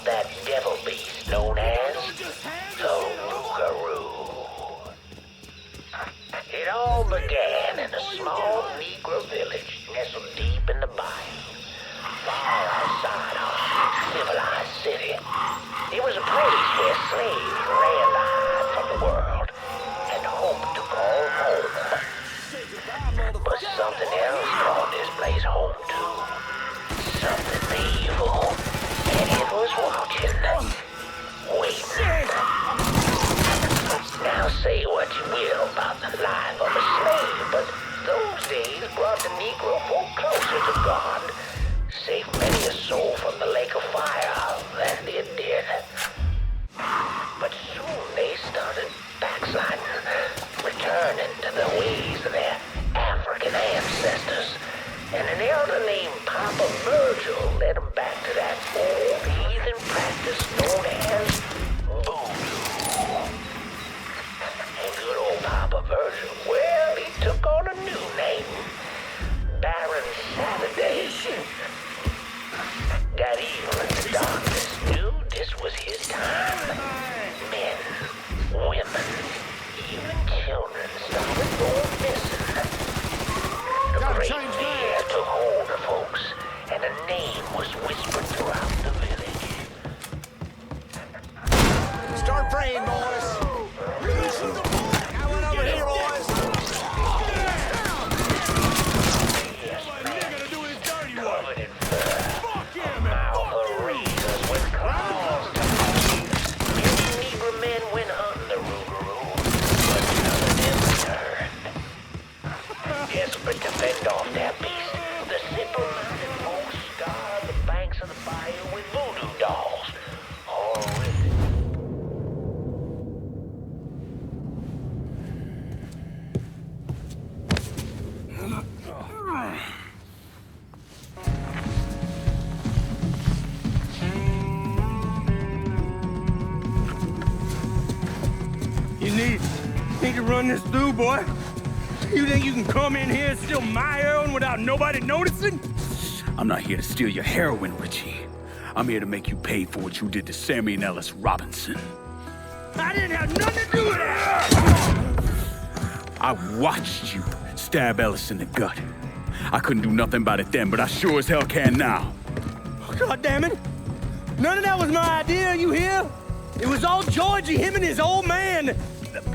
that devil beast known as the Rougarou. It all began in a small Negro village nestled deep in the bayou, far outside our civilized city. It was a place where slaves ran to hide from the world and hoped to call home. But something else called this place home too. Something evil. And it was watching. Waiting. Now say what you will about the life of a slave, but those days brought the Negro folk closer to God. Saved many a soul from the lake of fire than it did. But soon they started backsliding, returning to the ways of their African ancestors. And an elder named Papa Virgil led them back to that old heathen practice known as voodoo. And good old Papa Virgil, well, he took on a new name. Baron Saturday. Got evil in the darkness, knew this was his time. Men, women, even children started going missing. A great fear took hold of folks, and a name was whispered throughout the village. Start praying, boys. Got one over here, boys. Yes, man. Covered in fur. Mouth of razors with claws to feet. Many Negro men went hunting the Rougarou, but none of them returned. Desperate to fend off that beast, the simple-minded folks scoured the banks of the bayou with voodoo dolls. All with You need to run this through, boy. You think you can come in here and steal my heroin without nobody noticing? I'm not here to steal your heroin, Richie. I'm here to make you pay for what you did to Sammy and Ellis Robinson. I didn't have nothing to do with that! I watched you stab Ellis in the gut. I couldn't do nothing about it then, but I sure as hell can now. God damn it! None of that was my idea, you hear? It was all Georgie, him and his old man.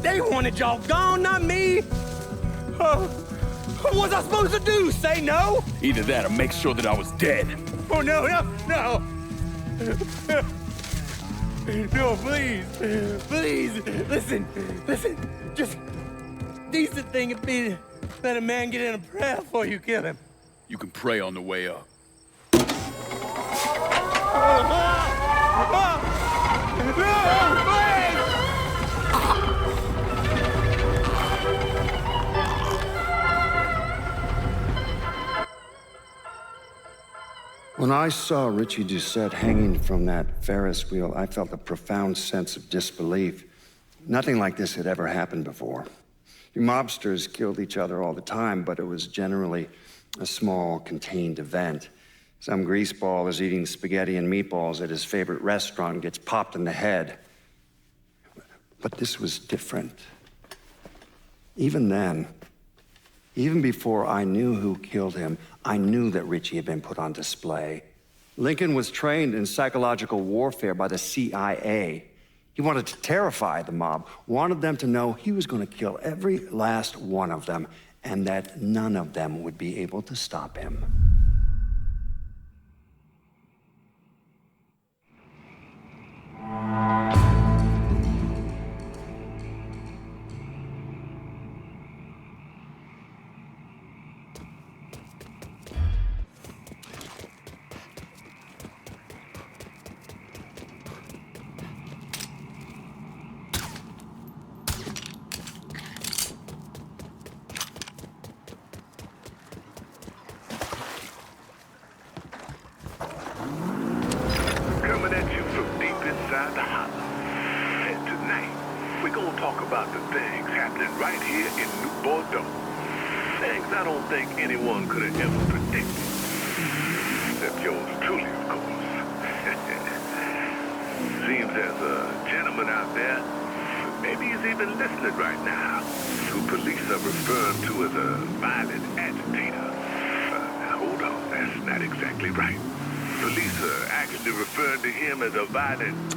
They wanted y'all gone, not me. What was I supposed to do? Say no? Either that or make sure that I was dead. Oh, no. No, please. Listen. Just decent thing would be let a man get in a prayer before you kill him. You can pray on the way up. When I saw Richie Doucette hanging from that Ferris wheel, I felt a profound sense of disbelief. Nothing like this had ever happened before. You mobsters killed each other all the time, but it was generally a small, contained event. Some greaseball is eating spaghetti and meatballs at his favorite restaurant and gets popped in the head. But this was different. Even then, even before I knew who killed him, I knew that Richie had been put on display. Lincoln was trained in psychological warfare by the CIA. He wanted to terrify the mob, wanted them to know he was going to kill every last one of them, and that none of them would be able to stop him. Coming at you from deep inside the hollow. And tonight, we're gonna talk about the things happening right here in New Bordeaux. Things I don't think anyone could have ever predicted. Except yours truly, of course. there's a gentleman out there, maybe he's even listening right now, who police are referring to as a violent agitator. Now hold on, that's not exactly right. Police are actually referring to him as a violent...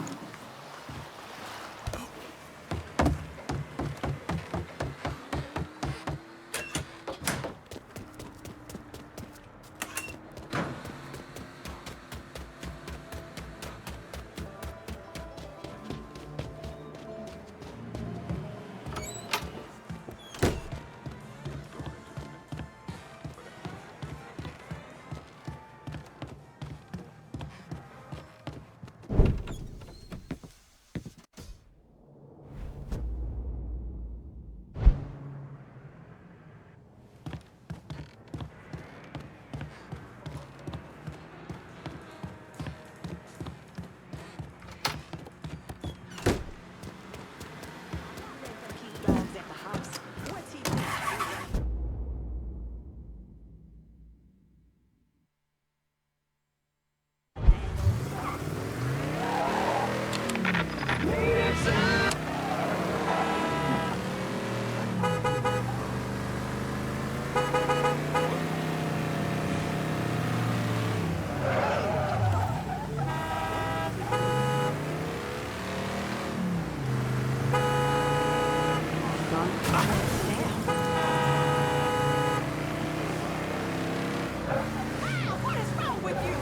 What is wrong with you?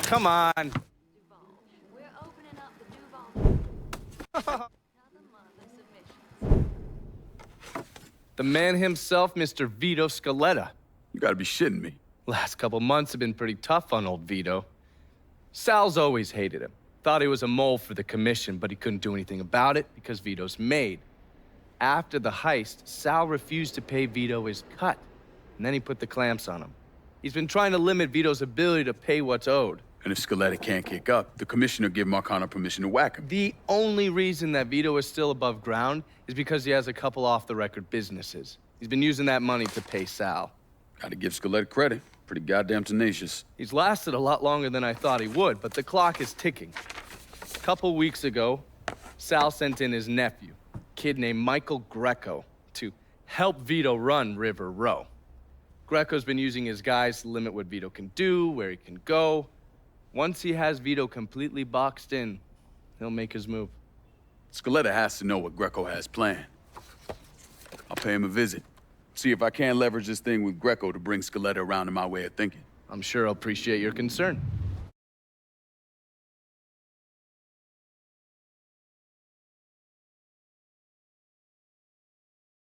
Come on. We're opening up the Duval. The man himself, Mr. Vito Scaletta. You gotta be shitting me. Last couple months have been pretty tough on old Vito. Sal's always hated him. Thought he was a mole for the commission, but he couldn't do anything about it because Vito's made. After the heist, Sal refused to pay Vito his cut, and then he put the clamps on him. He's been trying to limit Vito's ability to pay what's owed. And if Scaletta can't kick up, the commissioner give Marcano permission to whack him. The only reason that Vito is still above ground is because he has a couple off-the-record businesses. He's been using that money to pay Sal. Gotta give Scaletta credit. Pretty goddamn tenacious. He's lasted a lot longer than I thought he would, but the clock is ticking. A couple weeks ago, Sal sent in his nephew, a kid named Michael Greco, to help Vito run River Row. Greco's been using his guys to limit what Vito can do, where he can go. Once he has Vito completely boxed in, he'll make his move. Scaletta has to know what Greco has planned. I'll pay him a visit. See if I can't leverage this thing with Greco to bring Scaletta around to my way of thinking. I'm sure he'll appreciate your concern.